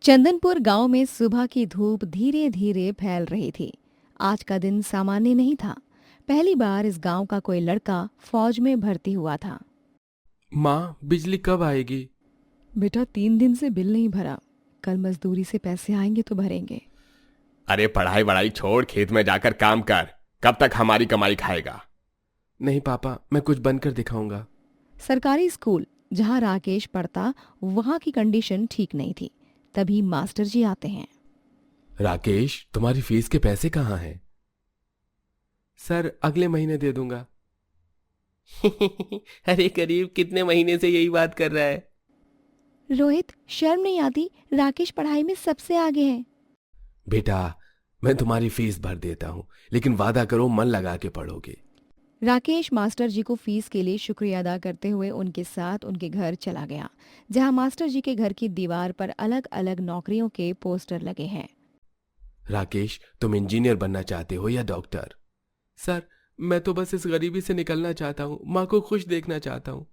चंदनपुर गांव में सुबह की धूप धीरे धीरे फैल रही थी। आज का दिन सामान्य नहीं था। पहली बार इस गांव का कोई लड़का फौज में भर्ती हुआ था। माँ, बिजली कब आएगी? बेटा, 3 दिन से बिल नहीं भरा। कल मजदूरी से पैसे आएंगे तो भरेंगे। अरे पढ़ाई वढ़ाई छोड़, खेत में जाकर काम कर। कब तक हमारी कमाई खाएगा? नहीं पापा, मैं कुछ बनकर दिखाऊंगा। सरकारी स्कूल जहां राकेश पढ़ता वहां की कंडीशन ठीक नहीं थी। तभी मास्टर जी आते हैं। राकेश, तुम्हारी फीस के पैसे कहाँ हैं? सर, अगले महीने दे दूंगा। अरे करीब कितने महीने से यही बात कर रहा है। रोहित, शर्म नहीं आती? राकेश पढ़ाई में सबसे आगे है। बेटा, मैं तुम्हारी फीस भर देता हूँ, लेकिन वादा करो मन लगा के पढ़ोगे। राकेश मास्टर जी को फीस के लिए शुक्रिया अदा करते हुए उनके साथ उनके घर चला गया, जहां मास्टर जी के घर की दीवार पर अलग अलग नौकरियों के पोस्टर लगे हैं। राकेश, तुम इंजीनियर बनना चाहते हो या डॉक्टर? सर, मैं तो बस इस गरीबी से निकलना चाहता हूँ, माँ को खुश देखना चाहता हूँ।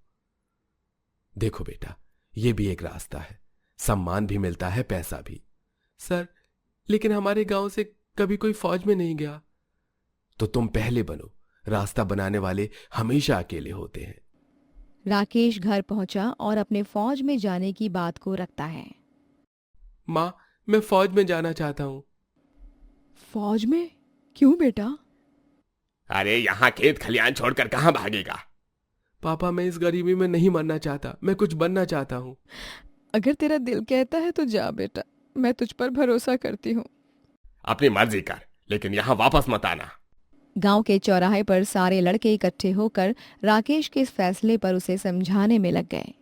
देखो बेटा, ये भी एक रास्ता है। सम्मान भी मिलता है, पैसा भी। सर, लेकिन हमारे गांव से कभी कोई फौज में नहीं गया। तो तुम पहले बनो। रास्ता बनाने वाले हमेशा अकेले होते हैं। राकेश घर पहुंचा और अपने फौज में जाने की बात को रखता है। माँ, मैं फौज में जाना चाहता हूँ। फौज में? क्यों बेटा? अरे यहाँ खेत खलियान छोड़कर कहाँ भागेगा? पापा, मैं इस गरीबी में नहीं मरना चाहता, मैं कुछ बनना चाहता हूँ। अगर तेरा दिल कहता है तो जा बेटा, मैं तुझ पर भरोसा करती हूँ। अपनी मर्जी कर, लेकिन यहाँ वापस मत आना। गांव के चौराहे पर सारे लड़के इकट्ठे होकर राकेश के इस फैसले पर उसे समझाने में लग गए।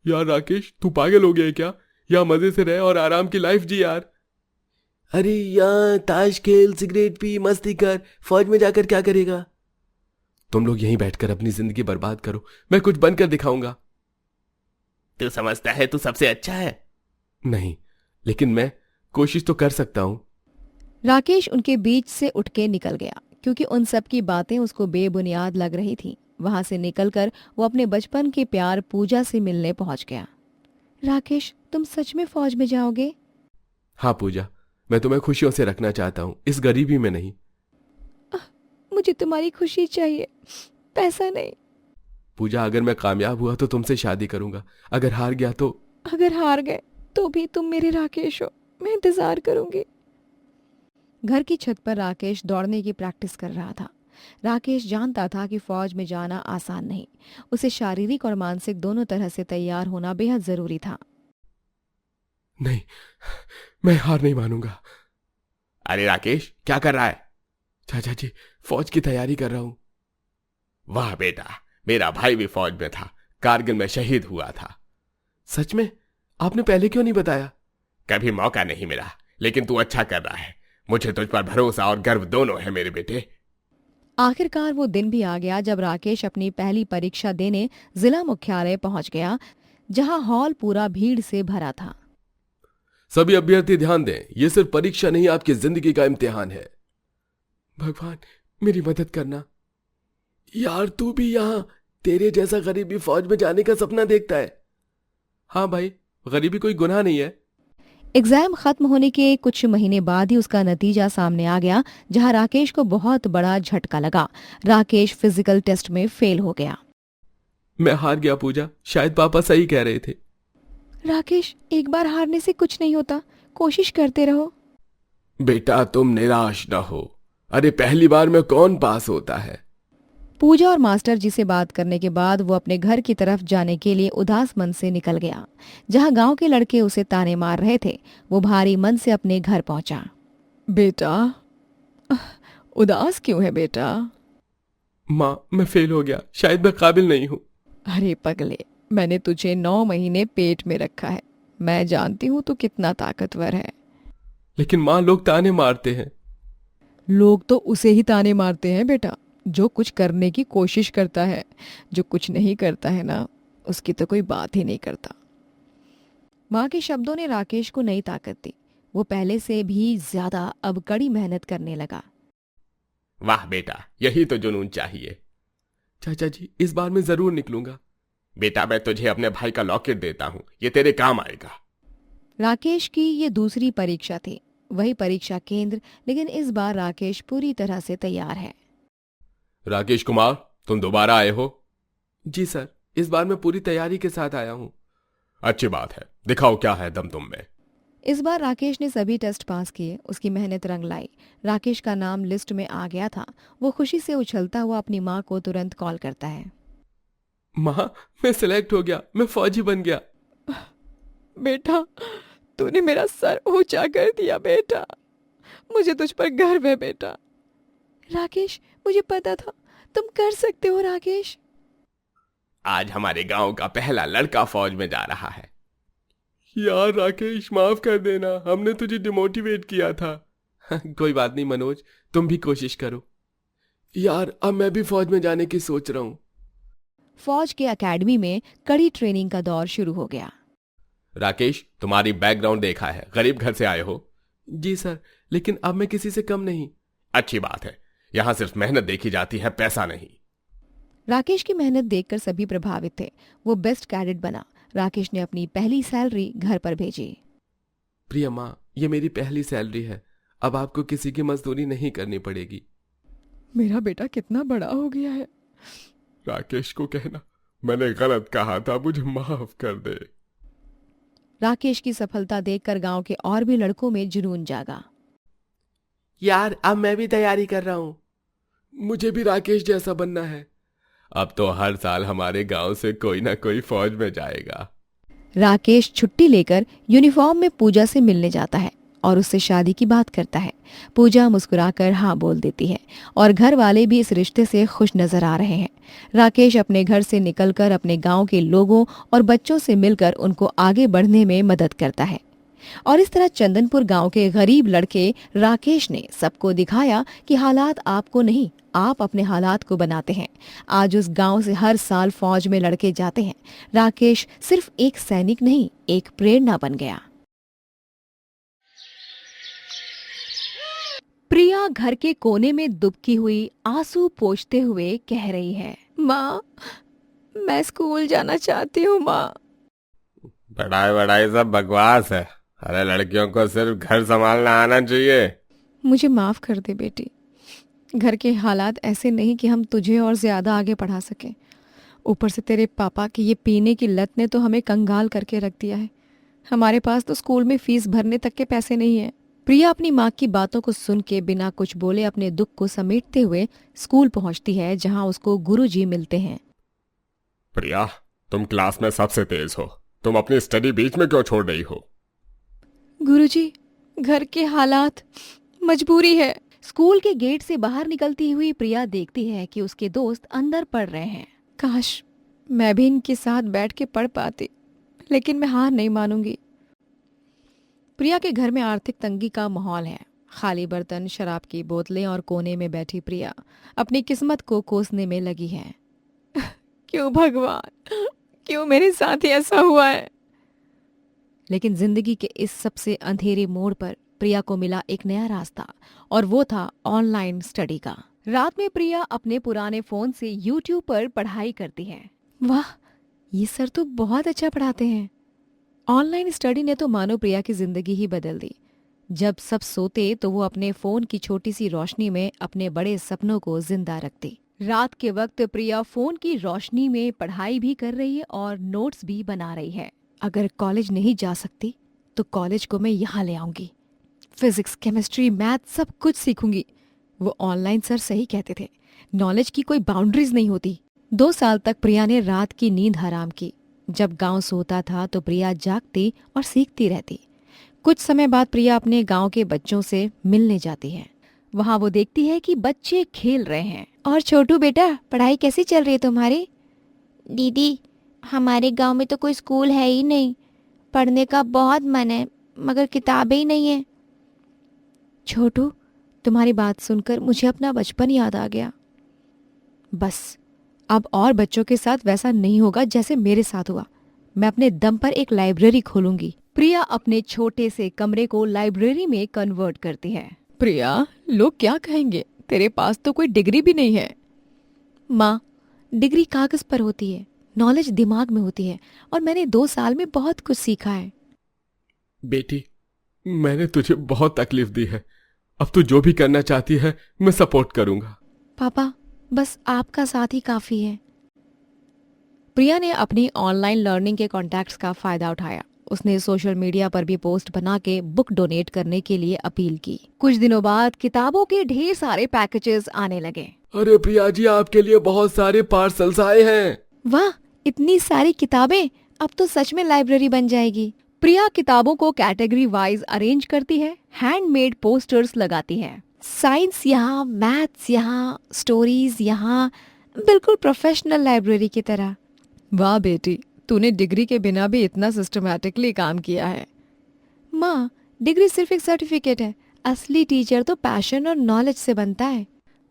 यार राकेश, तू पागल हो गया है क्या? यहाँ मजे से रह और आराम की लाइफ जी यार। अरे यहाँ ताश खेल, सिगरेट पी, मस्ती कर। फौज में जाकर क्या करेगा? तुम लोग यहीं बैठकर अपनी जिंदगी बर्बाद करो, मैं कुछ बनकर दिखाऊंगा। तू समझता है तू सबसे अच्छा है? नहीं, लेकिन मैं कोशिश तो कर सकता हूं। राकेश उनके बीच से उठ के निकल गया, क्योंकि उन सब की बातें उसको बेबुनियाद लग रही थीं। वहां से निकलकर वो अपने बचपन के प्यार पूजा से मिलने पहुंच गया। राकेश, तुम सच में फौज में जाओगे? हाँ पूजा, मैं तुम्हें खुशियों से रखना चाहता हूँ, इस गरीबी में नहीं। मुझे तुम्हारी खुशी चाहिए, पैसा नहीं। पूजा, अगर मैं कामयाब हुआ तो तुमसे शादी करूंगा, अगर हार गया तो? अगर हार गए तो भी तुम मेरे राकेश हो, मैं इंतजार करूंगी। घर की छत पर राकेश दौड़ने की प्रैक्टिस कर रहा था। राकेश जानता था कि फौज में जाना आसान नहीं। उसे शारीरिक और मानसिक दोनों तरह से तैयार होना बेहद जरूरी था। नहीं, मैं हार नहीं मानूंगा। अरे राकेश, क्या कर रहा है? चाचा जी, फौज की तैयारी कर रहा हूं। वाह बेटा, मेरा भाई भी फौज में था, कारगिल में शहीद हुआ था। सच में? आपने पहले क्यों नहीं बताया? कभी मौका नहीं मिला, लेकिन तू अच्छा कर रहा है। मुझे तुझ पर भरोसा और गर्व दोनों है मेरे बेटे। आखिरकार वो दिन भी आ गया जब राकेश अपनी पहली परीक्षा देने जिला मुख्यालय पहुंच गया, जहां हॉल पूरा भीड़ से भरा था। सभी अभ्यर्थी ध्यान दें, यह सिर्फ परीक्षा नहीं, आपकी जिंदगी का इम्तिहान है। भगवान, मेरी मदद करना। यार तू भी यहां, तेरे जैसा गरीब भी फौज में जाने का सपना देखता है। हाँ भाई, गरीबी कोई गुनाह नहीं है। एग्जाम खत्म होने के कुछ महीने बाद ही उसका नतीजा सामने आ गया, जहां राकेश को बहुत बड़ा झटका लगा। राकेश फिजिकल टेस्ट में फेल हो गया। मैं हार गया पूजा, शायद पापा सही कह रहे थे। राकेश, एक बार हारने से कुछ नहीं होता, कोशिश करते रहो। बेटा, तुम निराश न हो। अरे पहली बार में कौन पास होता है? पूजा और मास्टर जी से बात करने के बाद वो अपने घर की तरफ जाने के लिए उदास मन से निकल गया। जहां गांव के लड़के उसे ताने मार रहे थे, वो भारी मन से अपने घर पहुंचा। बेटा, उदास क्यों है बेटा? माँ, मैं फेल हो गया, शायद मैं काबिल नहीं हूँ। अरे पगले, मैंने तुझे 9 महीने पेट में रखा है, मैं जानती हूँ तू कितना ताकतवर है। लेकिन माँ, लोग ताने मारते हैं। लोग तो उसे ही ताने मारते हैं बेटा, जो कुछ करने की कोशिश करता है। जो कुछ नहीं करता है ना, उसकी तो कोई बात ही नहीं करता। माँ के शब्दों ने राकेश को नई ताकत दी। वो पहले से भी ज्यादा अब कड़ी मेहनत करने लगा। वाह बेटा, यही तो जुनून चाहिए। चाचा जी, इस बार मैं जरूर निकलूंगा। बेटा, मैं तुझे अपने भाई का लॉकेट देता हूं, ये तेरे काम आएगा। राकेश की ये दूसरी परीक्षा थी, वही परीक्षा केंद्र, लेकिन इस बार राकेश पूरी तरह से तैयार है। राकेश कुमार, तुम दोबारा आए हो? जी सर, इस बार मैं पूरी तैयारी के साथ आया हूँ। अच्छी बात है, दिखाओ क्या है दम तुम में। इस बार राकेश ने सभी टेस्ट पास किए, उसकी मेहनत रंग लाई। राकेश का नाम लिस्ट में आ गया था। वो खुशी से उछलता हुआ अपनी माँ को तुरंत कॉल करता है। माँ, मैं सिलेक्ट हो गया, मैं फौजी बन गया। बेटा, तूने मेरा सर ऊंचा कर दिया बेटा, मुझे तुझ पर गर्व है बेटा। राकेश, मुझे पता था तुम कर सकते हो राकेश। आज हमारे गांव का पहला लड़का फौज में जा रहा है। यार राकेश, माफ कर देना, हमने तुझे डिमोटिवेट किया था। कोई बात नहीं मनोज, तुम भी कोशिश करो। यार अब मैं भी फौज में जाने की सोच रहा हूँ। फौज के एकेडमी में कड़ी ट्रेनिंग का दौर शुरू हो गया। राकेश, तुम्हारी बैकग्राउंड देखा है, गरीब घर से आए हो। जी सर, लेकिन अब मैं किसी से कम नहीं। अच्छी बात है, यहां सिर्फ मेहनत देखी जाती है, पैसा नहीं। राकेश की मेहनत देखकर सभी प्रभावित थे। वो बेस्ट कैडेट बना। राकेश ने अपनी पहली सैलरी घर पर भेजी। प्रिया माँ, ये मेरी पहली सैलरी है, अब आपको किसी की मजदूरी नहीं करनी पड़ेगी। मेरा बेटा कितना बड़ा हो गया है। राकेश को कहना मैंने गलत कहा था, मुझे माफ कर दे। राकेश की सफलता देखकर गांव के और भी लड़कों में जुनून जागा। यार अब मैं भी तैयारी कर रहा हूँ, मुझे भी राकेश जैसा बनना है। अब तो हर साल हमारे गांव से कोई ना कोई फौज में जाएगा। राकेश छुट्टी लेकर यूनिफॉर्म में पूजा से मिलने जाता है और उससे शादी की बात करता है। पूजा मुस्कुराकर हाँ बोल देती है और घर वाले भी इस रिश्ते से खुश नजर आ रहे हैं। राकेश अपने घर से निकलकर अपने गांव के लोगों और बच्चों से मिलकर उनको आगे बढ़ने में मदद करता है। और इस तरह चंदनपुर गांव के गरीब लड़के राकेश ने सबको दिखाया कि हालात आपको नहीं, आप अपने हालात को बनाते हैं। आज उस गांव से हर साल फौज में लड़के जाते हैं। राकेश सिर्फ एक सैनिक नहीं, एक प्रेरणा बन गया। प्रिया घर के कोने में दुबकी हुई आंसू पोंछते हुए कह रही है, माँ, मैं स्कूल जाना चाहती हूँ माँ। पढ़ाई वढ़ाई सब बकवास है, अरे लड़कियों को सिर्फ घर संभालना आना चाहिए। मुझे माफ कर दे बेटी, घर के हालात ऐसे नहीं कि हम तुझे और ज्यादा आगे पढ़ा सकें। ऊपर से तेरे पापा की ये पीने की लत ने तो हमें कंगाल करके रख दिया है। हमारे पास तो स्कूल में फीस भरने तक के पैसे नहीं है। प्रिया अपनी माँ की बातों को सुन के बिना कुछ बोले अपने दुख को समेटते हुए स्कूल पहुंचती है, जहां उसको गुरुजी मिलते हैं। प्रिया, तुम क्लास में सबसे तेज हो, तुम अपनी स्टडी बीच में क्यों छोड़ रही हो? गुरुजी, घर के हालात, मजबूरी है। स्कूल के गेट से बाहर निकलती हुई प्रिया देखती है कि उसके दोस्त अंदर पढ़ रहे हैं। काश मैं भी इनके साथ बैठ के पढ़ पाती, लेकिन मैं हार नहीं मानूंगी। प्रिया के घर में आर्थिक तंगी का माहौल है। खाली बर्तन, शराब की बोतलें और कोने में बैठी प्रिया अपनी किस्मत को कोसने में लगी है। क्यों भगवान, क्यों मेरे साथ ही ऐसा हुआ है? लेकिन जिंदगी के इस सबसे अंधेरे मोड़ पर प्रिया को मिला एक नया रास्ता, और वो था ऑनलाइन स्टडी का। रात में प्रिया अपने पुराने फोन से यूट्यूब पर पढ़ाई करती है। वाह, ये सर तो बहुत अच्छा पढ़ाते हैं। ऑनलाइन स्टडी ने तो मानो प्रिया की जिंदगी ही बदल दी। जब सब सोते तो वो अपने फोन की छोटी सी रोशनी में अपने बड़े सपनों को जिंदा रखती। रात के वक्त प्रिया फोन की रोशनी में पढ़ाई भी कर रही है और नोट्स भी बना रही है। अगर कॉलेज नहीं जा सकती तो कॉलेज को मैं यहाँ ले आऊंगी। फिजिक्स, केमिस्ट्री, मैथ सब कुछ सीखूंगी। वो ऑनलाइन सर सही कहते थे, नॉलेज की कोई बाउंड्रीज नहीं होती। 2 साल तक प्रिया ने रात की नींद हराम की। जब गांव सोता था तो प्रिया जागती और सीखती रहती। कुछ समय बाद प्रिया अपने गांव के बच्चों से मिलने जाती है। वहां वो देखती है कि बच्चे खेल रहे हैं। और छोटू बेटा, पढ़ाई कैसी चल रही है तुम्हारी? दीदी, हमारे गांव में तो कोई स्कूल है ही नहीं। पढ़ने का बहुत मन है मगर किताबें ही नहीं है। छोटू, तुम्हारी बात सुनकर मुझे अपना बचपन याद आ गया। बस अब और बच्चों के साथ वैसा नहीं होगा जैसे मेरे साथ हुआ। मैं अपने दम पर एक लाइब्रेरी खोलूंगी। प्रिया अपने छोटे से कमरे को लाइब्रेरी में कन्वर्ट करती है। प्रिया, लोग क्या कहेंगे, तेरे पास तो कोई डिग्री भी नहीं है। माँ, डिग्री कागज पर होती है, नॉलेज दिमाग में होती है, और मैंने 2 साल में बहुत कुछ सीखा है। बेटी, मैंने तुझे बहुत तकलीफ दी है। अब तू जो भी करना चाहती है मैं सपोर्ट करूंगा। पापा, बस आपका साथ ही काफी है। प्रिया ने अपनी ऑनलाइन लर्निंग के कॉन्टैक्ट्स का फायदा उठाया। उसने सोशल मीडिया पर भी पोस्ट बना के बुक डोनेट करने के लिए अपील की। कुछ दिनों बाद किताबों के ढेर सारे पैकेजेस आने लगे। अरे प्रिया जी, आपके लिए बहुत सारे पार्सल्स आए हैं। वाह, इतनी सारी किताबें! अब तो सच में लाइब्रेरी बन जाएगी। प्रिया किताबों को कैटेगरी वाइज अरेंज करती है, हैंडमेड पोस्टर्स लगाती है। साइंस यहाँ, मैथ्स यहाँ, स्टोरीज यहाँ, बिल्कुल प्रोफेशनल लाइब्रेरी की तरह। वाह बेटी, तूने डिग्री के बिना भी इतना सिस्टमैटिकली काम किया है। माँ, डिग्री सिर्फ एक सर्टिफिकेट है, असली टीचर तो पैशन और नॉलेज से बनता है।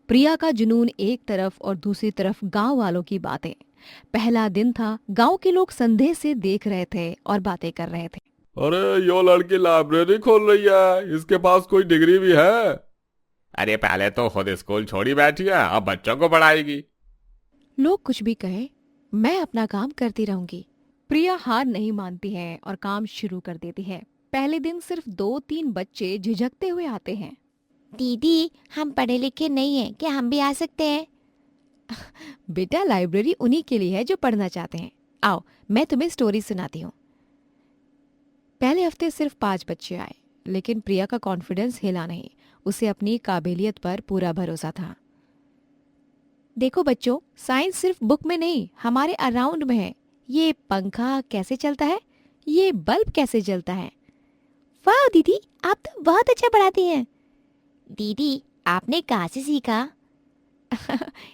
प्रिया का जुनून एक तरफ और दूसरी तरफ गांव वालों की बातें। पहला दिन था, गांव के लोग संदेह से देख रहे थे और बातें कर रहे थे। अरे यो लड़की लाइब्रेरी खोल रही है, इसके पास कोई डिग्री भी है? अरे पहले तो खुद स्कूल छोड़ी बैठी है, अब बच्चों को पढ़ाएगी। लोग कुछ भी कहे, मैं अपना काम करती रहूंगी। प्रिया हार नहीं मानती है और काम शुरू कर देती है। पहले दिन सिर्फ 2-3 बच्चे झिझकते हुए आते हैं। दीदी, हम पढ़े लिखे नहीं हैं, क्या हम भी आ सकते हैं? बेटा, लाइब्रेरी उन्हीं के लिए है जो पढ़ना चाहते हैं। आओ, मैं तुम्हें स्टोरी सुनाती हूँ। पहले हफ्ते सिर्फ 5 बच्चे आए, लेकिन प्रिया का कॉन्फिडेंस हिला नहीं। उसे अपनी काबिलियत पर पूरा भरोसा था। देखो बच्चों, साइंस सिर्फ बुक में नहीं, हमारे अराउंड में है। ये पंखा कैसे चलता है, ये बल्ब कैसे जलता है। वाह दीदी, आप तो बहुत अच्छा पढ़ाती हैं। दीदी, आपने कहाँ से सीखा?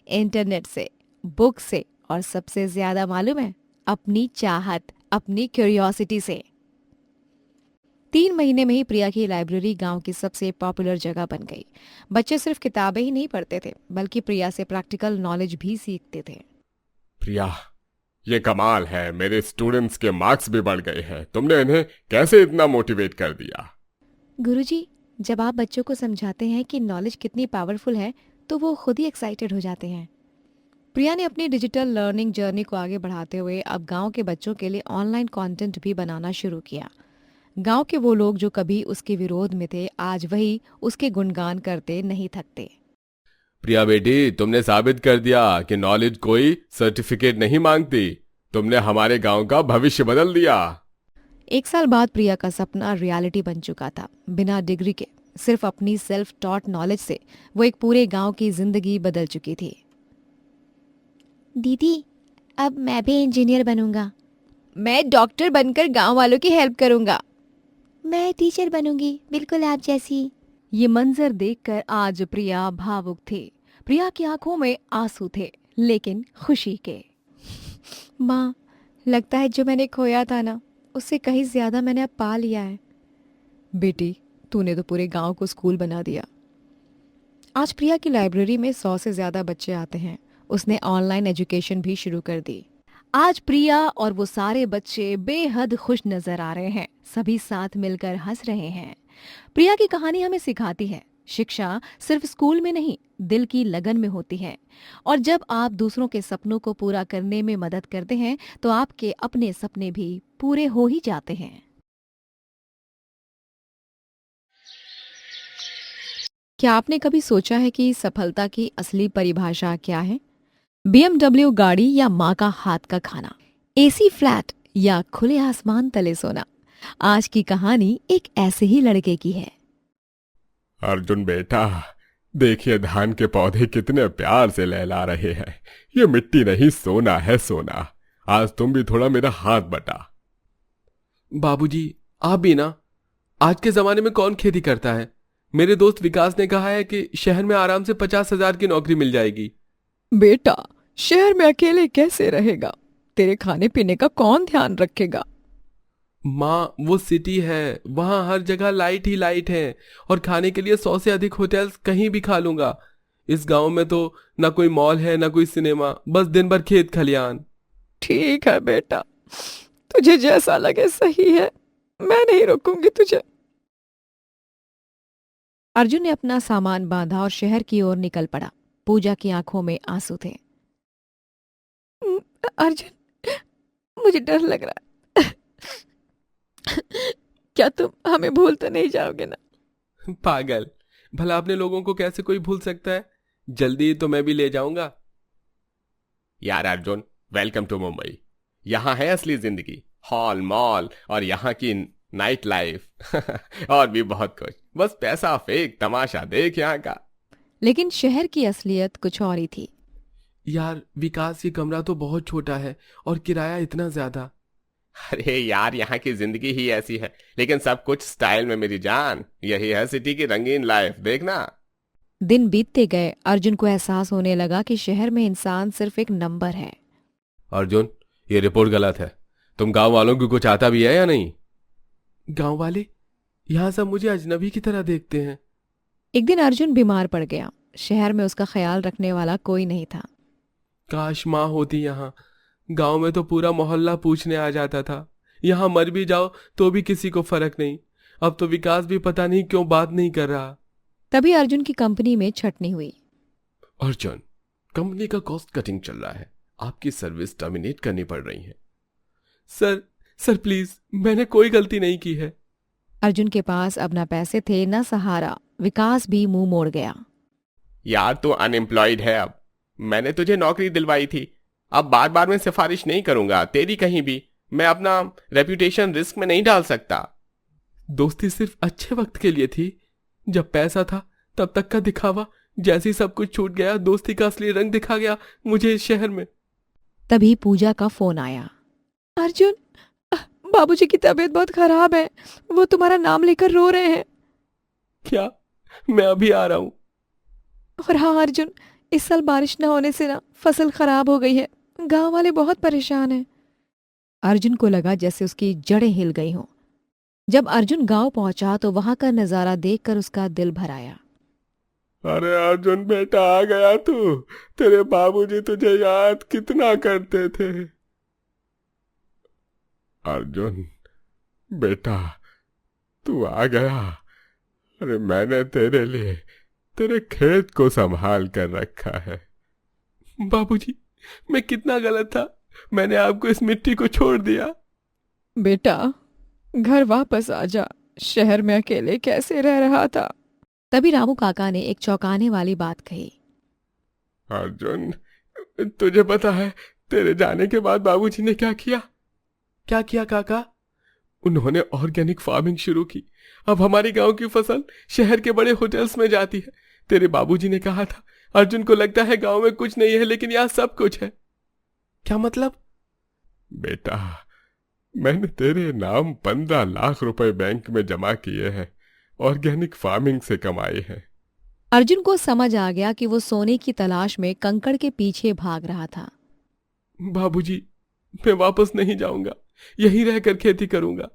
इंटरनेट से, बुक से, और सबसे ज्यादा मालूम है, अपनी चाहत, अपनी क्यूरियोसिटी से। 3 महीने में ही प्रिया की लाइब्रेरी गांव की सबसे पॉपुलर जगह बन गई। बच्चे सिर्फ किताबें ही नहीं पढ़ते थे, बल्कि प्रिया से प्रैक्टिकल नॉलेज भी सीखते थे। प्रिया, ये कमाल है, मेरे स्टूडेंट्स के मार्क्स भी बढ़ गए हैं। तुमने इन्हें कैसे इतना मोटिवेट कर दिया? गुरुजी, जब आप बच्चों को समझाते हैं कि नॉलेज कितनी पावरफुल है, तो वो खुद ही एक्साइटेड हो जाते हैं। प्रिया ने अपनी डिजिटल लर्निंग जर्नी को आगे बढ़ाते हुए अब गांव के बच्चों के लिए ऑनलाइन कंटेंट भी बनाना शुरू किया। गांव के वो लोग जो कभी उसके विरोध में थे, आज वही उसके गुणगान करते नहीं थकते। प्रिया बेटी, तुमने साबित कर दिया कि नॉलेज कोई सर्टिफिकेट नहीं मांगती। तुमने हमारे गांव का भविष्य बदल दिया। 1 साल बाद प्रिया का सपना रियलिटी बन चुका था। बिना डिग्री के, सिर्फ अपनी सेल्फ टॉट नॉलेज से वो एक पूरे गांव की जिंदगी बदल चुकी थी। दीदी, अब मैं भी इंजीनियर बनूंगा। मैं डॉक्टर बनकर गांव वालों की हेल्प करूंगा। मैं टीचर बनूंगी, बिल्कुल आप जैसी। ये मंजर देखकर आज प्रिया भावुक थी। प्रिया की आंखों में आंसू थे, लेकिन खुशी के। माँ, लगता है जो मैंने खोया था ना, उससे कहीं ज्यादा मैंने अब पा लिया है। बेटी, तूने तो पूरे गांव को स्कूल बना दिया। आज प्रिया की लाइब्रेरी में 100 से ज्यादा बच्चे आते हैं। उसने ऑनलाइन एजुकेशन भी शुरू कर दी। आज प्रिया और वो सारे बच्चे बेहद खुश नजर आ रहे हैं। सभी साथ मिलकर हंस रहे हैं। प्रिया की कहानी हमें सिखाती है, शिक्षा सिर्फ स्कूल में नहीं, दिल की लगन में होती है। और जब आप दूसरों के सपनों को पूरा करने में मदद करते हैं, तो आपके अपने सपने भी पूरे हो ही जाते हैं। क्या आपने कभी सोचा है कि सफलता की असली परिभाषा क्या है? BMW गाड़ी या माँ का हाथ का खाना, AC फ्लैट या खुले आसमान तले सोना? आज की कहानी एक ऐसे ही लड़के की है। अर्जुन बेटा, देखिए धान के पौधे कितने प्यार से लहला रहे हैं। ये मिट्टी नहीं, सोना है सोना। आज तुम भी थोड़ा मेरा हाथ बटा। बाबूजी, आप भी ना। आज के जमाने में कौन खेती करता है? मेरे दोस्त विकास ने कहा है कि शहर में आराम से 50,000 की नौकरी मिल जाएगी। बेटा, शहर में अकेले कैसे रहेगा? तेरे खाने पीने का कौन ध्यान रखेगा? माँ, वो सिटी है, वहां हर जगह लाइट ही लाइट है, और खाने के लिए 100 से अधिक होटल्स कहीं भी खा लूंगा। इस गांव में तो ना कोई मॉल है, ना कोई सिनेमा, बस दिन भर खेत खलियान। ठीक है बेटा, तुझे जैसा लगे सही है, मैं नहीं रोकूंगी तुझे। अर्जुन ने अपना सामान बांधा और शहर की ओर निकल पड़ा। पूजा की आंखों में आंसू थे। अर्जुन, मुझे डर लग रहा है। क्या तुम हमें भूल तो नहीं जाओगे ना? पागल, भला अपने लोगों को कैसे कोई भूल सकता है? जल्दी तो मैं भी ले जाऊंगा। यार अर्जुन, वेलकम टू मुंबई। यहाँ है असली जिंदगी, हॉल मॉल और यहाँ की नाइट लाइफ और भी बहुत कुछ। बस पैसा फेंक, तमाशा देख यहाँ का। लेकिन शहर की असलियत कुछ और ही थी। यार विकास, ये कमरा तो बहुत छोटा है और किराया इतना ज्यादा। अरे यार, यहाँ की जिंदगी ही ऐसी है, लेकिन सब कुछ स्टाइल में मेरी जान। यही है सिटी की रंगीन लाइफ, देखना। दिन बीतते गए, अर्जुन को एहसास होने लगा कि शहर में इंसान सिर्फ एक नंबर है। अर्जुन, ये रिपोर्ट गलत है। तुम गांव वालों की कुछ आता भी है या नहीं? गांव वाले? यहाँ सब मुझे अजनबी की तरह देखते हैं। एक दिन अर्जुन बीमार पड़ गया। शहर में उसका ख्याल रखने वाला कोई नहीं था। काश माँ होती यहाँ। गांव में तो पूरा मोहल्ला पूछने आ जाता था। यहाँ मर भी जाओ तो भी किसी को फर्क नहीं। अब तो विकास भी पता नहीं क्यों बात नहीं कर रहा। तभी अर्जुन की कंपनी में छटनी हुई। अर्जुन, कंपनी का कॉस्ट कटिंग चल रहा है, आपकी सर्विस टर्मिनेट करनी पड़ रही है। सर प्लीज, मैंने कोई गलती नहीं की है। अर्जुन के पास अब ना पैसे थे ना सहारा। विकास भी मुंह मोड़ गया। यार तू अनएम्प्लॉयड है अब। मैंने तुझे नौकरी दिलवाई थी। अब बार बार मैं सिफारिश नहीं करूंगा तेरी कहीं भी। मैं अपना रेपुटेशन रिस्क में नहीं डाल सकता। दोस्ती सिर्फ अच्छे वक्त के लिए थी। जब पैसा था तब तक का दिखावा। जैसे ही सब कुछ छूट गया, दोस्ती का असली रंग दिखा गया मुझे इस शहर में। तभी पूजा का फोन आया। अर्जुन, बाबूजी की तबीयत बहुत खराब है। वो तुम्हारा नाम लेकर रो रहे हैं। क्या? मैं अभी आ रहा हूं। और हाँ अर्जुन, इस साल बारिश न होने से ना फसल खराब हो गई है। गांव वाले बहुत परेशान हैं। अर्जुन को लगा जैसे उसकी जड़ें हिल गई हों। जब अर्जुन गांव पहुंचा तो वहां का नजारा देखकर उसका दिल भर आया। अरे अर्जुन बेटा, आ गया तू। तेरे बाबूजी तुझे याद कितना करते थे। अर्जुन बेटा, तू आ गया। अरे मैंने तेरे लिए तेरे खेत को संभाल कर रखा है। बाबूजी, मैं कितना गलत था। मैंने आपको इस मिट्टी को छोड़ दिया। बेटा, घर वापस आ जा। शहर में अकेले कैसे रह रहा था? तभी रामू काका ने एक चौंकाने वाली बात कही। अर्जुन, तुझे पता है तेरे जाने के बाद बाबूजी ने क्या किया? क्या किया काका? उन्होंने ऑर्गेनिक फार्मिंग शुरू की। अब हमारी गांव की फसल शहर के बड़े होटल्स में जाती है। तेरे बाबूजी ने कहा था, अर्जुन को लगता है गांव में कुछ नहीं है, लेकिन यहाँ सब कुछ है। क्या मतलब? बेटा, मैंने तेरे नाम 15 लाख रुपए बैंक में जमा किए हैं। ऑर्गेनिक फार्मिंग से कमाए हैं। अर्जुन को समझ आ गया कि वो सोने की तलाश में कंकड़ के पीछे भाग रहा था। बाबूजी, मैं वापस नहीं जाऊंगा। यहीं रहकर खेती करूंगा।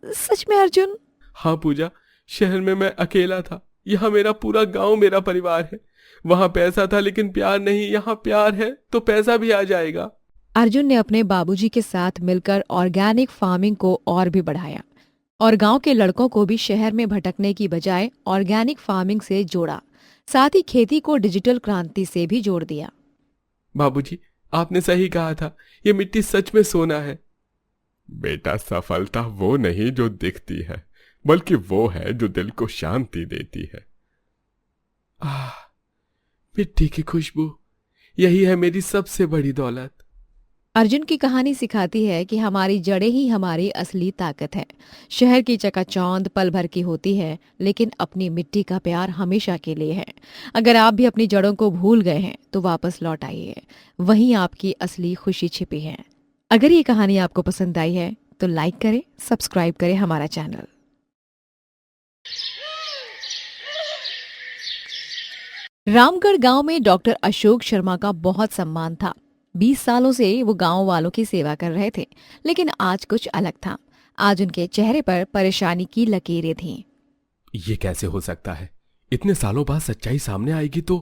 सच में अर्जुन? हाँ पूजा, शहर में मैं अकेला था। यहाँ मेरा पूरा गांव मेरा परिवार है। वहां पैसा था लेकिन प्यार नहीं। यहाँ प्यार है तो पैसा भी आ जाएगा। अर्जुन ने अपने बाबूजी के साथ मिलकर ऑर्गेनिक फार्मिंग को और भी बढ़ाया और गांव के लड़कों को भी शहर में भटकने की बजाय ऑर्गेनिक फार्मिंग से जोड़ा। साथ ही खेती को डिजिटल क्रांति से भी जोड़ दिया। बाबूजी, आपने सही कहा था। ये मिट्टी सच में सोना है। बेटा, सफलता वो नहीं जो दिखती है, बल्कि वो है जो दिल को शांति देती है। मिट्टी की खुशबू, यही है मेरी सबसे बड़ी दौलत। अर्जुन की कहानी सिखाती है कि हमारी जड़ें ही हमारी असली ताकत है। शहर की चकाचौंध पल भर की होती है, लेकिन अपनी मिट्टी का प्यार हमेशा के लिए है। अगर आप भी अपनी जड़ों को भूल गए हैं तो वापस लौट आइए। वहीं आपकी असली खुशी छिपी है। अगर ये कहानी आपको पसंद आई है तो लाइक करें, सब्सक्राइब करें हमारा चैनल। रामगढ़ गांव में डॉक्टर अशोक शर्मा का बहुत सम्मान था। 20 सालों से वो गांव वालों की सेवा कर रहे थे, लेकिन आज कुछ अलग था। आज उनके चेहरे पर परेशानी की लकीरें थीं। ये कैसे हो सकता है? इतने सालों बाद सच्चाई सामने आएगी तो?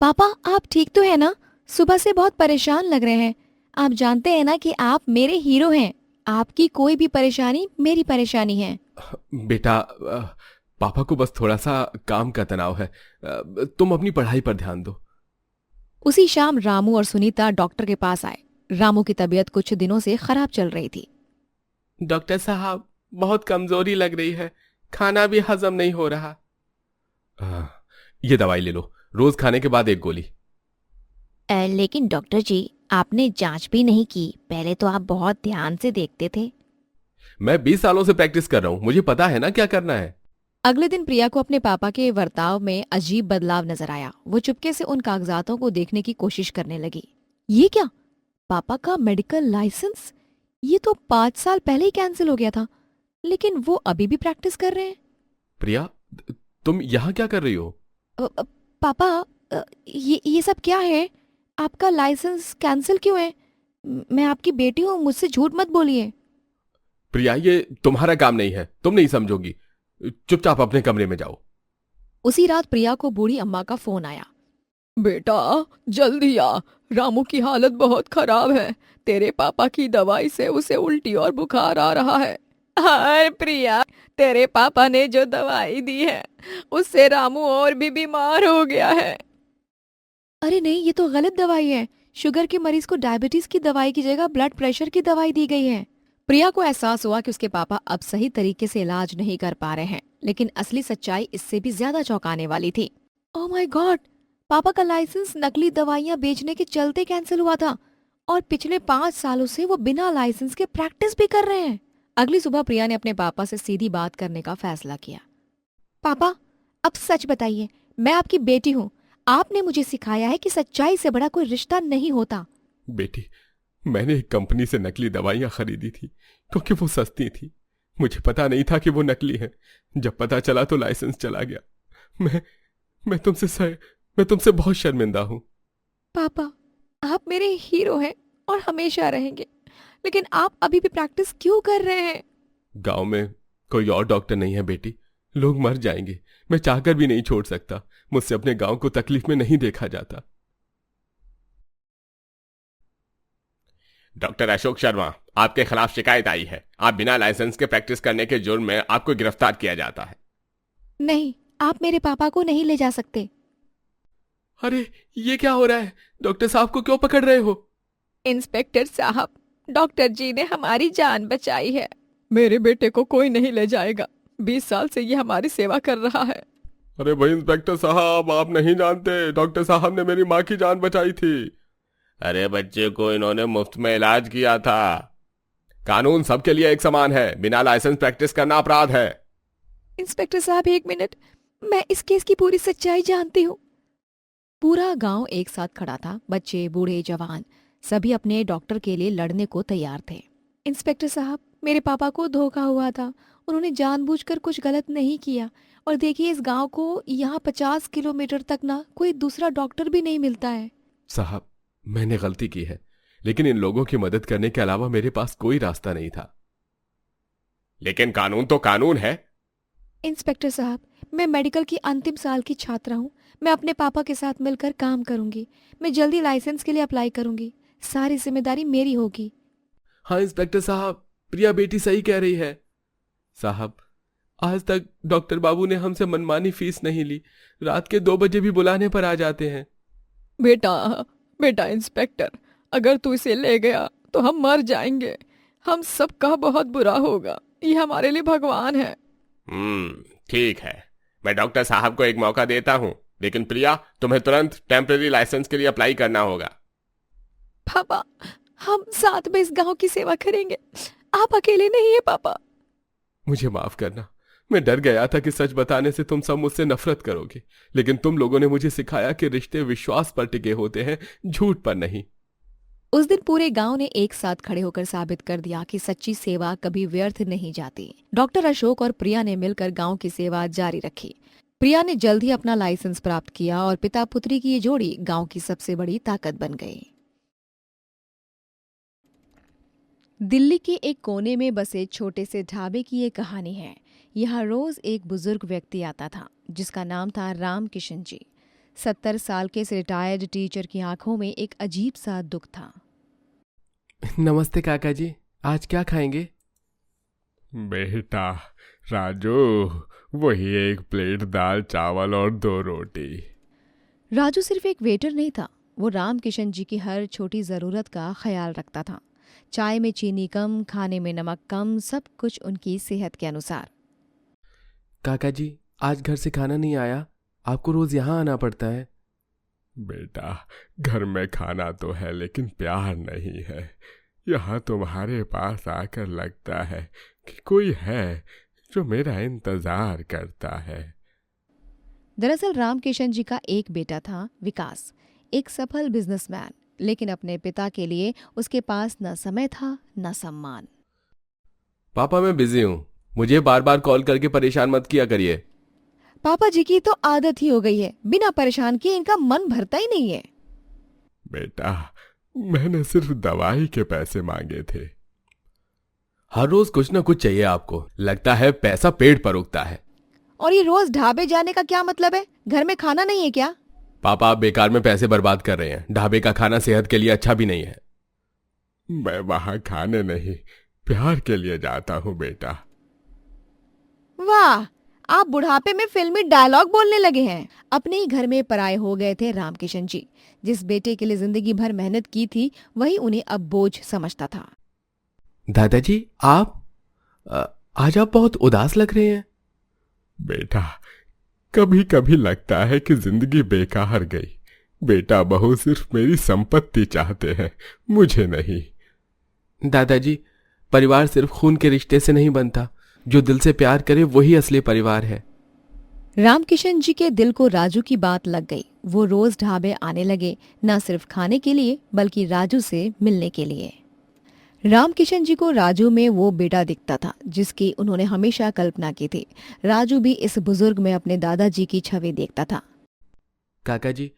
पापा, आप ठीक तो है ना? सुबह से बहुत परेशान लग रहे हैं। आप जानते हैं ना कि आप मेरे हीरो हैं। आपकी कोई भी परेशानी मेरी परेशानी है। बेटा, पापा को बस थोड़ा सा काम का तनाव है। तुम अपनी पढ़ाई पर ध्यान दो। उसी शाम रामू और सुनीता डॉक्टर के पास आए। रामू की तबीयत कुछ दिनों से खराब चल रही थी। डॉक्टर साहब, बहुत कमजोरी लग रही है, खाना भी हजम नहीं हो रहा। ये दवाई ले लो, रोज खाने के बाद एक गोली। लेकिन डॉक्टर जी, आपने जांच भी नहीं की। पहले तो आप बहुत ध्यान से देखते थे। मैं 20 सालों से प्रैक्टिस कर रहा हूं, मुझे पता है ना क्या करना है। अगले दिन प्रिया को अपने पापा के बर्ताव में अजीब बदलाव नजर आया। वो चुपके से उन कागजातों को देखने की कोशिश करने लगी। ये क्या? पापा का मेडिकल लाइसेंस? ये तो 5 साल पहले ही कैंसिल हो गया था, लेकिन वो अभी भी प्रैक्टिस कर रहे हैं। प्रिया, तुम यहां क्या कर रही हो? पापा, ये सब क्या है? आपका लाइसेंस कैंसिल क्यों है? मैं आपकी बेटी हूँ, मुझसे झूठ मत बोलिए। प्रिया, ये तुम्हारा काम नहीं है, तुम नहीं समझोगी। चुपचाप अपने कमरे में जाओ। उसी रात प्रिया को बूढ़ी अम्मा का फोन आया। बेटा, जल्दी आ, रामू की हालत बहुत खराब है। तेरे पापा की दवाई से उसे उल्टी और बुखार आ रहा है। हाय प्रिया, तेरे पापा ने जो दवाई दी है उससे रामू और भी बीमार हो गया है। अरे नहीं, ये तो गलत दवाई है। शुगर के मरीज को डायबिटीज की दवाई की जगह ब्लड प्रेशर की दवाई दी गई है। प्रिया को एहसास हुआ कि उसके पापा अब सही तरीके से इलाज नहीं कर पा रहे हैं, लेकिन असली सच्चाई इससे भी ज्यादा चौंकाने वाली थी। ओह माय गॉड, पापा का लाइसेंस नकली दवाइयां बेचने के चलते कैंसिल हुआ था और पिछले 5 सालों से वो बिना लाइसेंस के प्रैक्टिस भी कर रहे हैं। अगली सुबह प्रिया ने अपने पापा से सीधी बात करने का फैसला किया। पापा, अब सच बताइए, मैं आपकी बेटी हूँ। आपने मुझे सिखाया है कि सच्चाई से बड़ा कोई रिश्ता नहीं होता। बेटी, मैंने एक कंपनी से नकली दवाइयां खरीदी थी क्योंकि वो सस्ती थी। मुझे पता नहीं था कि वो नकली है। जब पता चला तो लाइसेंस चला गया। मैं तुमसे बहुत शर्मिंदा हूं। पापा, आप मेरे हीरो हैं और हमेशा रहेंगे, लेकिन आप अभी भी प्रैक्टिस क्यों कर रहे हैं? गांव में कोई और डॉक्टर नहीं है बेटी, लोग मर जाएंगे। मैं चाहकर भी नहीं छोड़ सकता। मुझसे अपने गांव को तकलीफ में नहीं देखा जाता। डॉक्टर अशोक शर्मा, आपके खिलाफ शिकायत आई है। आप बिना लाइसेंस के प्रैक्टिस करने के जुर्म में आपको गिरफ्तार किया जाता है। नहीं, आप मेरे पापा को नहीं ले जा सकते। अरे, ये क्या हो रहा है? डॉक्टर साहब को क्यों पकड़ रहे हो? इंस्पेक्टर साहब, डॉक्टर जी ने हमारी जान बचाई है। मेरे बेटे को कोई नहीं ले जाएगा। 20 साल से ये हमारी सेवा कर रहा है। अरे भाई इंस्पेक्टर साहब, आप नहीं जानते, डॉक्टर साहब ने मेरी माँ की जान बचाई थी। अरे, बच्चे को इन्होंने मुफ्त में इलाज किया था। कानून सबके लिए एक समान है। बिना लाइसेंस प्रैक्टिस करना अपराध है। इंस्पेक्टर साहब, 1 मिनट, मैं इस केस की पूरी सच्चाई जानती हूँ। पूरा गांव एक साथ खड़ा था। बच्चे, बूढ़े, जवान, सभी अपने डॉक्टर के लिए लड़ने को तैयार थे। इंस्पेक्टर साहब, मेरे पापा को धोखा हुआ था। उन्होंने जानबूझकर कुछ गलत नहीं किया। और देखिए, इस गांव को यहाँ 50 किलोमीटर तक ना कोई दूसरा डॉक्टर भी नहीं मिलता है। साहब, मैंने गलती की है, लेकिन इन लोगों की मदद करने के अलावा मेरे पास कोई रास्ता नहीं था। लेकिन कानून तो कानून है। इंस्पेक्टर साहब, मैं मेडिकल की अंतिम साल की छात्रा हूँ। मैं अपने पापा के साथ मिलकर काम करूंगी। मैं जल्दी लाइसेंस के लिए अप्लाई करूंगी। सारी जिम्मेदारी मेरी होगी। हाँ इंस्पेक्टर साहब, प्रिया बेटी सही कह रही है। साहब, आज तक डॉक्टर बाबू ने हमसे मनमानी फीस नहीं ली। रात के 2 बजे भी बुलाने पर आ जाते हैं। बेटा इंस्पेक्टर, अगर तू इसे ले गया तो हम मर जाएंगे। हम सबका बहुत बुरा होगा। ये हमारे लिए भगवान है। ठीक है, मैं डॉक्टर साहब को एक मौका देता हूँ, लेकिन प्रिया, तुम्हें तुरंत टेम्परेरी लाइसेंस के लिए अप्लाई करना होगा। पापा, हम साथ में इस गांव की सेवा करेंगे। आप अकेले नहीं है पापा। मुझे माफ करना। मैं डर गया था कि सच बताने से तुम सब मुझसे नफरत करोगे, लेकिन तुम लोगों ने मुझे सिखाया कि रिश्ते विश्वास पर टिके होते हैं, झूठ पर नहीं। उस दिन पूरे गांव ने एक साथ खड़े होकर साबित कर दिया कि सच्ची सेवा कभी व्यर्थ नहीं जाती। डॉक्टर अशोक और प्रिया ने मिलकर गांव की सेवा जारी रखी। प्रिया ने जल्द ही अपना लाइसेंस प्राप्त किया और पिता पुत्री की ये जोड़ी गांव की सबसे बड़ी ताकत बन गई। दिल्ली के एक कोने में बसे छोटे से ढाबे की ये कहानी है। यहाँ रोज एक बुजुर्ग व्यक्ति आता था जिसका नाम था राम किशन जी। 70 साल के इस रिटायर्ड टीचर की आंखों में एक अजीब सा दुख था। नमस्ते काका जी, आज क्या खाएंगे? बेटा राजू, वही 1 प्लेट दाल चावल और 2 रोटी। राजू सिर्फ एक वेटर नहीं था, वो राम किशन जी की हर छोटी जरूरत का ख्याल रखता था। चाय में चीनी कम, खाने में नमक कम, सब कुछ उनकी सेहत के अनुसार। काका जी, आज घर से खाना नहीं आया, आपको रोज यहाँ आना पड़ता है। बेटा, घर में खाना तो है लेकिन प्यार नहीं है। यहाँ तुम्हारे पास आकर लगता है कि कोई है जो मेरा इंतजार करता है। दरअसल रामकिशन जी का एक बेटा था, विकास, एक सफल बिजनेसमैन, लेकिन अपने पिता के लिए उसके पास न समय था न सम्मान। पापा मैं बिजी हूँ, मुझे बार बार कॉल करके परेशान मत किया करिए। पापा जी की तो आदत ही हो गई है, बिना परेशान किए इनका मन भरता ही नहीं है। बेटा, मैंने सिर्फ दवाई के पैसे मांगे थे। हर रोज कुछ ना कुछ चाहिए आपको, लगता है पैसा पेट पर उगता है। और ये रोज ढाबे जाने का क्या मतलब है? घर में खाना नहीं है क्या? पापा आप बेकार में पैसे बर्बाद कर रहे हैं, ढाबे का खाना सेहत के लिए अच्छा भी नहीं है। मैं वहां खाने नहीं, प्यार के लिए जाता हूँ बेटा। वाह, आप बुढ़ापे में फिल्मी डायलॉग बोलने लगे हैं। अपने ही घर में पराये हो गए थे रामकिशन जी। जिस बेटे के लिए जिंदगी भर मेहनत की थी, वही उन्हें अब बोझ समझता था। दादाजी आज आप बहुत उदास लग रहे हैं। बेटा, कभी कभी लगता है कि जिंदगी बेकार गई। बेटा बहू सिर्फ मेरी संपत्ति चाहते हैं, मुझे नहीं। दादाजी, परिवार सिर्फ खून के रिश्ते से नहीं बनता, जो दिल से प्यार करे वही असली परिवार है। रामकिशन जी के दिल को राजू की बात लग गई। वो रोज ढाबे आने लगे, न सिर्फ खाने के लिए बल्कि राजू से मिलने के लिए। रामकिशन जी को राजू में वो बेटा दिखता था जिसकी उन्होंने हमेशा कल्पना की थी। राजू भी इस बुजुर्ग में अपने दादाजी की छवि देखता था। काका जी,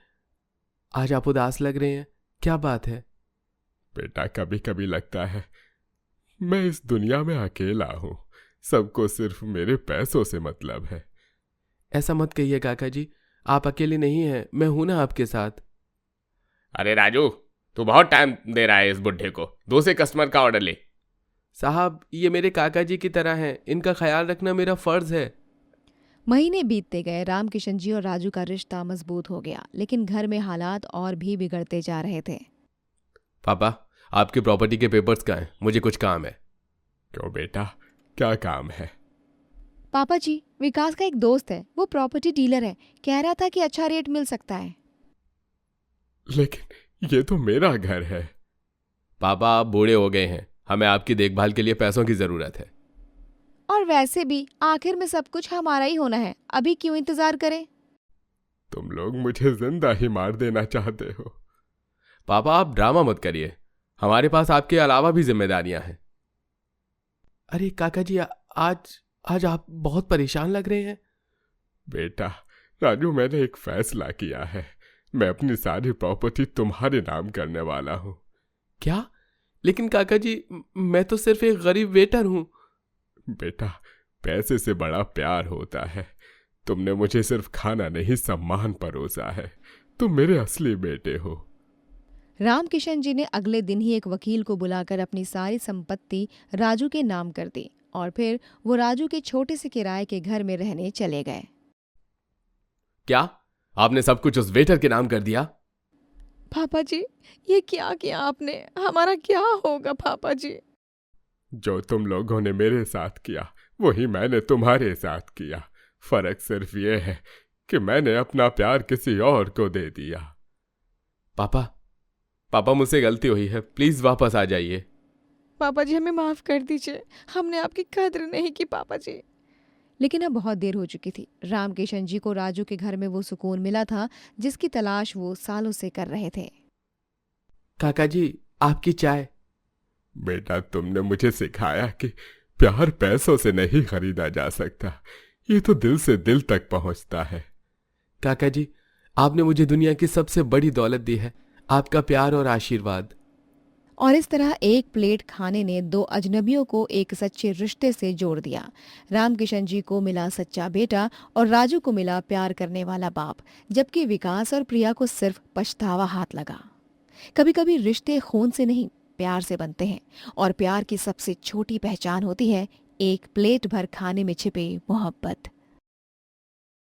आज आप उदास लग रहे हैं, क्या बात है? बेटा, कभी कभी लगता है मैं इस दुनिया में अकेला हूँ। सबको सिर्फ मेरे पैसों से मतलब है। ऐसा मत कहिए काका जी, आप अकेले नहीं हैं, मैं हूं ना आपके साथ। अरे राजू, तू बहुत टाइम दे रहा है इस बुढ़े को। दूसरे कस्टमर का ऑर्डर ले। साहब, ये मेरे काका जी की तरह हैं, इनका ख्याल रखना मेरा फर्ज है। महीने बीतते गए, रामकिशन जी और राजू का रिश्ता मजबूत हो गया, लेकिन घर में हालात और भी बिगड़ते जा रहे थे। पापा, आपकी प्रॉपर्टी के पेपर्स कहाँ हैं? मुझे कुछ काम है। क्यों बेटा, क्या काम है? पापा जी, विकास का एक दोस्त है, वो प्रॉपर्टी डीलर है, कह रहा था कि अच्छा रेट मिल सकता है। लेकिन ये तो मेरा घर है। पापा, आप बूढ़े हो गए हैं, हमें आपकी देखभाल के लिए पैसों की जरूरत है। और वैसे भी आखिर में सब कुछ हमारा ही होना है, अभी क्यों इंतजार करें? तुम लोग मुझे जिंदा ही मार देना चाहते हो। पापा, आप ड्रामा मत करिए, हमारे पास आपके अलावा भी जिम्मेदारियां हैं। अरे काका जी, आज आप बहुत परेशान लग रहे हैं। बेटा राजू, मैंने एक फैसला किया है। मैं अपनी सारी प्रॉपर्टी तुम्हारे नाम करने वाला हूं। क्या? लेकिन काका जी, मैं तो सिर्फ एक गरीब वेटर हूं। बेटा, पैसे से बड़ा प्यार होता है। तुमने मुझे सिर्फ खाना नहीं, सम्मान परोसा है। तुम मेरे असली बेटे हो। रामकिशन जी ने अगले दिन ही एक वकील को बुलाकर अपनी सारी संपत्ति राजू के नाम कर दी और फिर वो राजू के छोटे से किराए के घर में रहने चले गए। क्या आपने सब कुछ उस वेटर के नाम कर दिया? पापा जी, ये क्या किया आपने? हमारा क्या होगा पापा जी? जो तुम लोगों ने मेरे साथ किया वही मैंने तुम्हारे साथ किया। फर्क सिर्फ ये है कि मैंने अपना प्यार किसी और को दे दिया। पापा मुझसे गलती हुई है, प्लीज वापस आ जाइए। पापा जी, हमें माफ कर दीजिए, हमने आपकी कद्र नहीं की पापा जी। लेकिन अब बहुत देर हो चुकी थी। रामकिशन जी को राजू के घर में वो सुकून मिला था जिसकी तलाश वो सालों से कर रहे थे। काका जी, आपकी चाय। बेटा, तुमने मुझे सिखाया कि प्यार पैसों से नहीं खरीदा जा सकता, ये तो दिल से दिल तक पहुंचता है। काका जी, आपने मुझे दुनिया की सबसे बड़ी दौलत दी है, आपका प्यार और आशीर्वाद। और इस तरह एक प्लेट खाने ने दो अजनबियों को एक सच्चे रिश्ते से जोड़ दिया। रामकिशन जी को मिला सच्चा बेटा और राजू को मिला प्यार करने वाला बाप, जबकि विकास और प्रिया को सिर्फ पछतावा हाथ लगा। कभी कभी रिश्ते खून से नहीं, प्यार से बनते हैं, और प्यार की सबसे छोटी पहचान होती है एक प्लेट भर खाने में छिपे मोहब्बत।